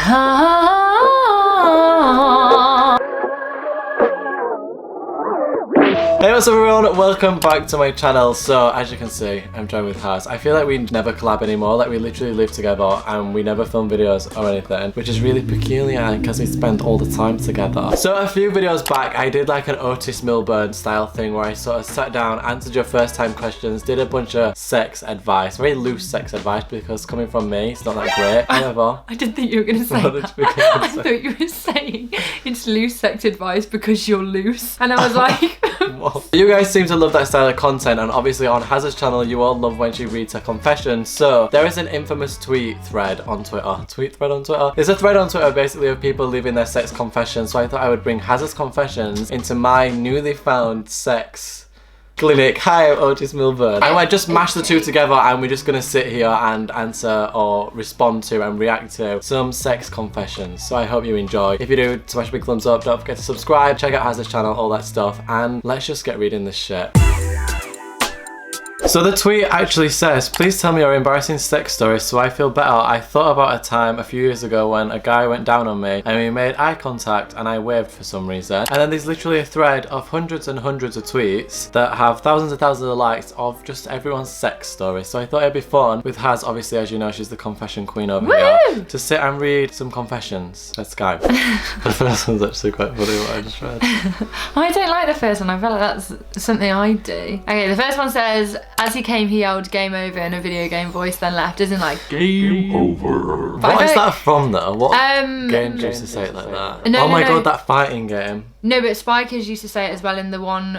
Hey, what's up everyone? Welcome back to my channel. So as you can see, I'm joined with Haz. I feel like we never collab anymore, like we literally live together and we never film videos or anything, which is really peculiar because we spend all the time together. So a few videos back, I did like an Otis Milburn style thing where I sort of sat down, answered your first time questions, did a bunch of sex advice, very loose sex advice because coming from me, it's not that great. However, I didn't think you were going to say that. I thought you were saying it's loose sex advice because you're loose. And I was like... You guys seem to love that style of content, and obviously on Haz's channel you all love when she reads her confessions. So there is an infamous tweet thread on Twitter. There's a thread on Twitter basically of people leaving their sex confessions, so I thought I would bring Haz's confessions into my newly found sex clinic. Hi, I'm Otis Milburn. And I just mash the two together and we're just gonna sit here and answer or respond to and react to some sex confessions. So I hope you enjoy. If you do, smash a big thumbs up, don't forget to subscribe, check out Haz's channel, all that stuff, and let's just get reading this shit. So the tweet actually says, please tell me your embarrassing sex story so I feel better. I thought about a time a few years ago when a guy went down on me and we made eye contact and I waved for some reason. And then there's literally a thread of hundreds and hundreds of tweets that have thousands and thousands of likes of just everyone's sex story. So I thought it'd be fun with Haz, obviously, as you know, she's the confession queen over here, to sit and read some confessions. Let's go. The first one's actually quite funny what I just read. I don't like the first one. I feel like that's something I do. Okay, the first one says, as he came, he yelled game over in a video game voice, then left. Isn't like game over. What is that from though? What game used to say it like that? No, oh my god, that fighting game. No, but Spikers used to say it as well in the one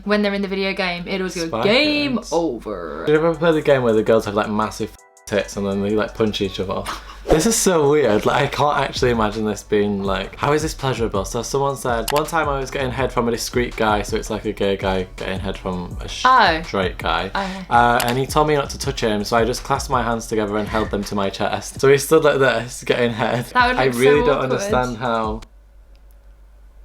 when they're in the video game. It was go game over. Do you ever play the game where the girls have like massive tits and then they like punch each other? This is so weird. Like, I can't actually imagine this being like, how is this pleasurable? So someone said, one time I was getting head from a discreet guy, so it's like a gay guy getting head from a straight guy. And he told me not to touch him, so I just clasped my hands together and held them to my chest. So he stood like this, getting head. That would look I really so don't awkward. understand how.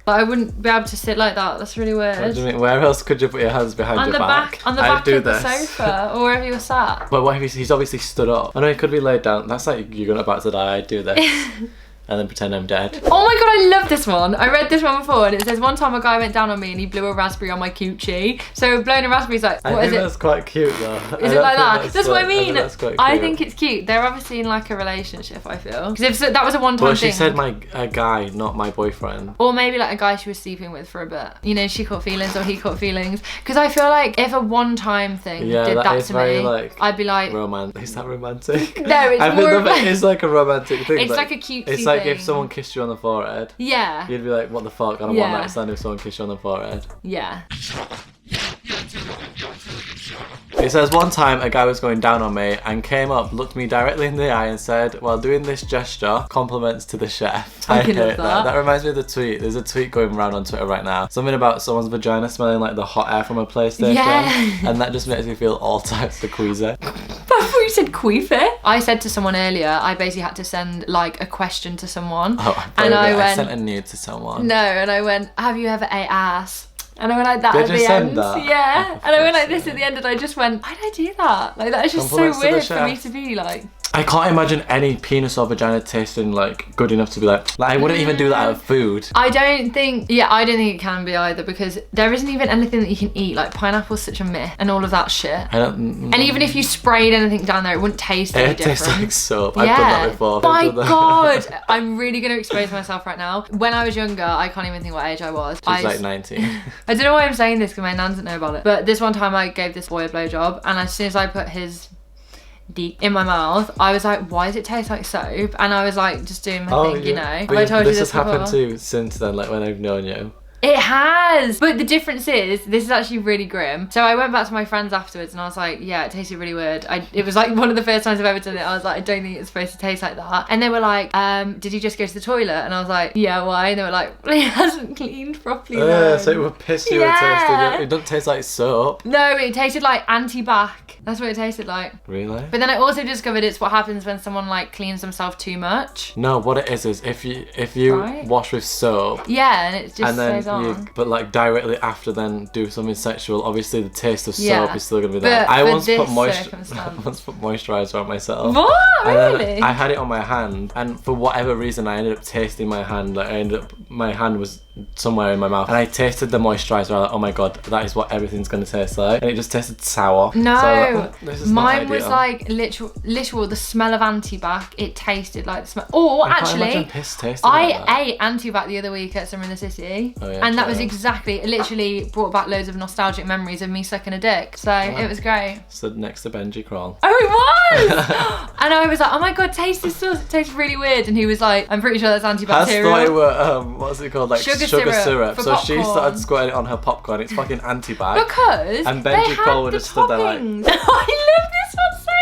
But I wouldn't be able to sit like that. That's really weird. What do you mean? Where else could you put your hands behind your back? On the back of the sofa, or wherever you were sat. But what if he's obviously stood up? I know he could be laid down. That's like you're about to die. I'd do this. And then pretend I'm dead. Oh my god, I love this one. I read this one before and it says, one time a guy went down on me and he blew a raspberry on my coochie. So blowing a raspberry is like, what is it? That's quite cute though. Is it like that? That's what I mean. I think it's cute. They're obviously in like a relationship, I feel. Because if that was a one-time thing. Well, she said a guy, not my boyfriend. Or maybe like a guy she was sleeping with for a bit. You know, she caught feelings or he caught feelings. Because I feel like if a one-time thing did that to me, like, I'd be like... romantic. Is that romantic? No, it's more like... It's like a romantic thing. It's like a cute thing. It's like if someone kissed you on the forehead. Yeah. You'd be like, what the fuck? On a one night stand if someone kissed you on the forehead. Yeah. It says, one time a guy was going down on me and came up, looked me directly in the eye and said, while doing this gesture, compliments to the chef. I hate that. That reminds me of the tweet. There's a tweet going around on Twitter right now. Something about someone's vagina smelling like the hot air from a PlayStation. Yeah. And that just makes me feel all types of queasy. I thought you said queefy. I said to someone earlier, I basically had to send like a question to someone. Oh, I sent a nude to someone. No, and I went, have you ever ate ass? And I went like that at the end. That? Yeah. And I went like this at the end and I just went, why did I do that? Like that is just so weird for me to be like. I can't imagine any penis or vagina tasting like good enough to be like I wouldn't even do that out of food. I don't think it can be either because there isn't even anything that you can eat. Like pineapple's such a myth and all of that shit. And even if you sprayed anything down there, it wouldn't taste any different. It tastes like soap. I've done that before. My god, I'm really gonna expose myself right now. When I was younger, I can't even think what age I was. She's like 19. I don't know why I'm saying this because my nan doesn't know about it. But this one time I gave this boy a blowjob and as soon as I put his deep in my mouth, I was like, why does it taste like soap? And I was like just doing my thing, you know. But I told you this has happened to you since then, like when I've known you. It has! But the difference is, this is actually really grim. So I went back to my friends afterwards and I was like, yeah, it tasted really weird. It was like one of the first times I've ever done it. I was like, I don't think it's supposed to taste like that. And they were like, did you just go to the toilet? And I was like, yeah, why? And they were like, well, it hasn't cleaned properly. So it would piss you and taste it. It doesn't taste like soap. No, it tasted like anti-bac. That's what it tasted like. Really? But then I also discovered it's what happens when someone like cleans themselves too much. No, what it is if you wash with soap. Yeah, and it just stays long. But like directly after then do something sexual, obviously the taste of soap Yeah. is still gonna be there. But I for once this put circumstance- moisturizer on myself. What? And Really? then I had it on my hand, and for whatever reason I ended up tasting my hand. Like my hand was somewhere in my mouth, and I tasted the moisturizer. I was like, oh my god, that is what everything's gonna taste like, and it just tasted sour. No, so I was like, this is not mine was ideal. like literal the smell of antibac. It tasted like the smell. Or I can't imagine actually, piss tasting like that. I ate antibac the other week at Summer in the City, Oh, yeah, and that true. was exactly. It literally brought back loads of nostalgic memories of me sucking a dick. So it was great. So next to Benji Crawl. Oh, it was! And I was like, oh my god, taste this sauce. It tastes really weird. And he was like, I'm pretty sure that's Has antibacterial. thought it were what's it called, like Sugar syrup. syrup for So she popcorn. started squirting it on her popcorn. It's fucking anti-bag. Because And they Benji had Cole would the have stood there like- toppings. I love this one so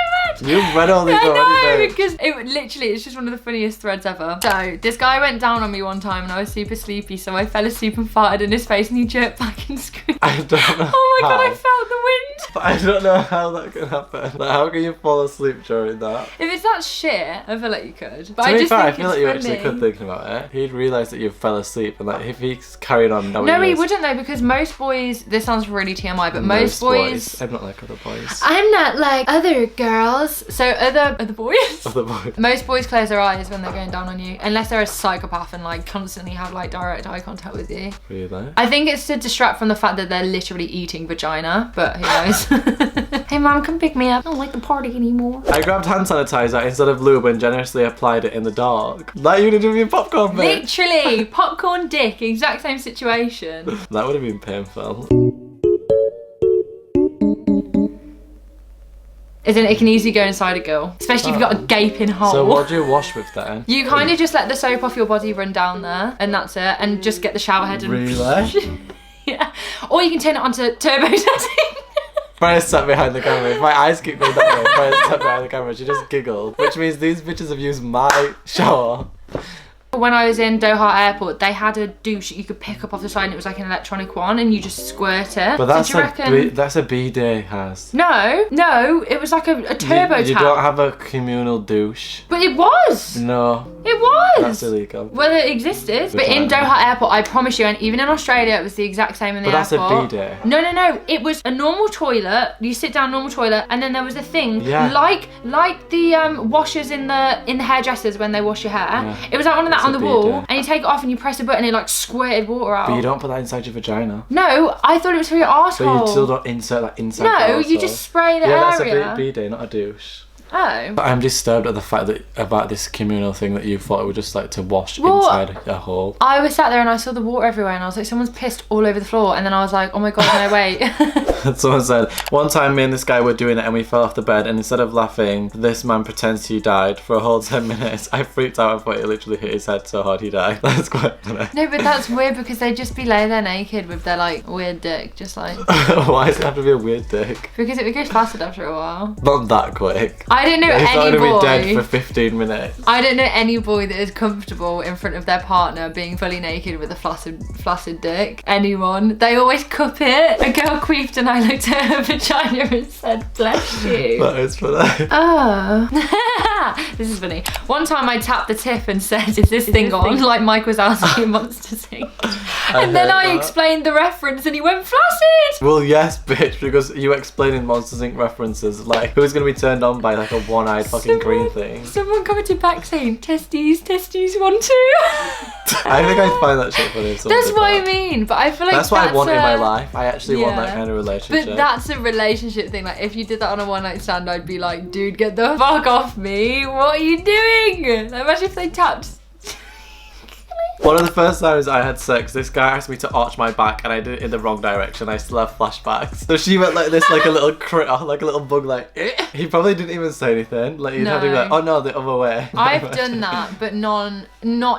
much. You've read all these I already, know, babe. because it literally, it's just one of the funniest threads ever. So this guy went down on me one time and I was super sleepy, so I fell asleep and farted in his face and he jerked back and screamed. I don't know. Oh my god, I how, felt the wind. but I don't know how that could happen. Like, how can you fall asleep during that? If it's that shit, I feel like you could. But To I be just fair, I think feel it's like you funny. actually could, thinking about it. He'd realise that you fell asleep, and like if he's carried on knowing No, he this- wouldn't though, because most boys, this sounds really TMI, but most boys, I'm not like other boys. I'm not like other girls. So other boys. Other boys. Most boys close their eyes when they're going down on you, unless they're a psychopath and like constantly have like direct eye contact with you. Really? I think it's to distract from the fact that they're literally eating vagina, but who knows? Hey mom, come pick me up. I don't like the party anymore. I grabbed hand sanitizer instead of lube and generously applied it in the dark. Like you did with your popcorn, bitch. Literally, popcorn dick, exact same situation. That would have been painful. Isn't it? It can easily go inside a girl, especially if you've got a gaping hole. So what do you wash with then? You kind of just let the soap off your body run down there, and that's it, and just get the shower head and Really? yeah. Or you can turn it onto turbo setting. Freya's sat behind the camera. If my eyes keep going that way, Freya's sat behind the camera. She just giggled, which means these bitches have used my shower. When I was in Doha Airport, they had a douche that you could pick up off the side, and it was like an electronic one, and you just squirt it. But that's so do you reckon? that's a bidet has. No, it was like a turbo You tap. don't have a communal douche. But it was. No, It was. that's illegal. Well, it existed. But in Vagina. Doha Airport, I promise you, and even in Australia, it was the exact same in the But that's a airport. bidet. No. It was a normal toilet. You sit down, normal toilet, and then there was a thing Yeah. like the washers in the hairdressers when they wash your hair. Yeah. It was like one of that It's on a the wall, bidet. and you take it off and you press a button, and it like squirted water out. But you don't put that inside your vagina. No, I thought it was for your But arsehole. you still don't insert that inside. No, the you arsehole. just spray the Yeah, that's area. a bidet, not a douche. Oh. But I'm disturbed at the fact that about this communal thing that you thought it was just like to wash Well, inside a hole. I was sat there and I saw the water everywhere, and I was like, someone's pissed all over the floor, and then I was like, oh my god, no, wait. Someone said, one time me and this guy were doing it and we fell off the bed, and instead of laughing, this man pretends he died for a whole 10 minutes. I freaked out and thought it literally hit his head so hard he died. That's quite funny. No, but that's weird because they just be laying there naked with their like weird dick, just like, Why does it have to be a weird dick? because it would go flaccid after a while. Not that quick. I don't know He's not any going to be dead for boy. 15 minutes. I don't know any boy that is comfortable in front of their partner being fully naked with a flaccid dick. Anyone? They always cup it. A girl queefed and I looked at her vagina and said, bless you. That is funny. Oh. This is funny. One time I tapped the tip and said, is this thing on? Like Mike was asking Monster Inc. And then hate I that. explained the reference and he went flaccid. Well, yes, bitch, because you explaining Monsters Inc. references, like, who's going to be turned on by like a one-eyed fucking green thing? Someone commented back saying, testes, 1, 2. I think I'd find that shit funny. if someone That's did what I that. mean, but I feel like That's what I want in my a- life. I actually want that Yeah. kind of relationship. But that's a relationship thing. Like, if you did that on a one night stand, I'd be like, dude, get the fuck off me. What are you doing? Like, imagine if they tapped. One of the first times I had sex, this guy asked me to arch my back and I did it in the wrong direction. I still have flashbacks. So she went like this, like a little critter, like a little bug, like, eh. He probably didn't even say anything. Like, you'd have to be No. like, oh no, the other way. I've done that, but not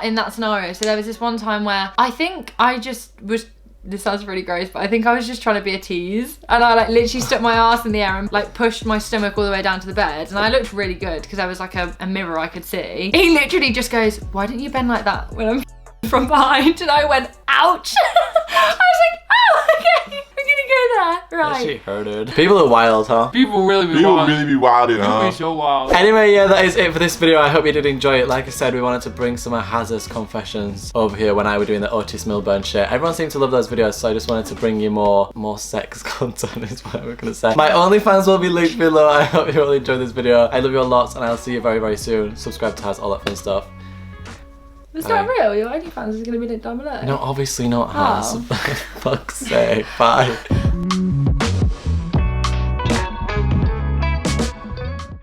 in that scenario. So there was this one time where I think I just was. This sounds really gross, but I think I was just trying to be a tease, and I like literally stuck my ass in the air and like pushed my stomach all the way down to the bed, and I looked really good because I was like a mirror I could see. He literally just goes, "Why didn't you bend like that when I'm from behind?" And I went, "Ouch!" I was like, "Oh, okay, we're gonna go there. She Right. heard. People are wild, huh? People really be People wild. really be wilding, People huh? be so wild. Anyway, yeah, that is it for this video. I hope you did enjoy it. Like I said, we wanted to bring some of Hazard's confessions over here when I were doing the Otis Milburn shit. Everyone seemed to love those videos, so I just wanted to bring you more sex content is what we're gonna say. My OnlyFans will be linked below. I hope you all enjoyed this video. I love you all lots, and I'll see you very, very soon. Subscribe to Haz, all that fun stuff. Was that real? Your OnlyFans is going to be linked down below? No, obviously not, Haz. For fuck's sake. Bye.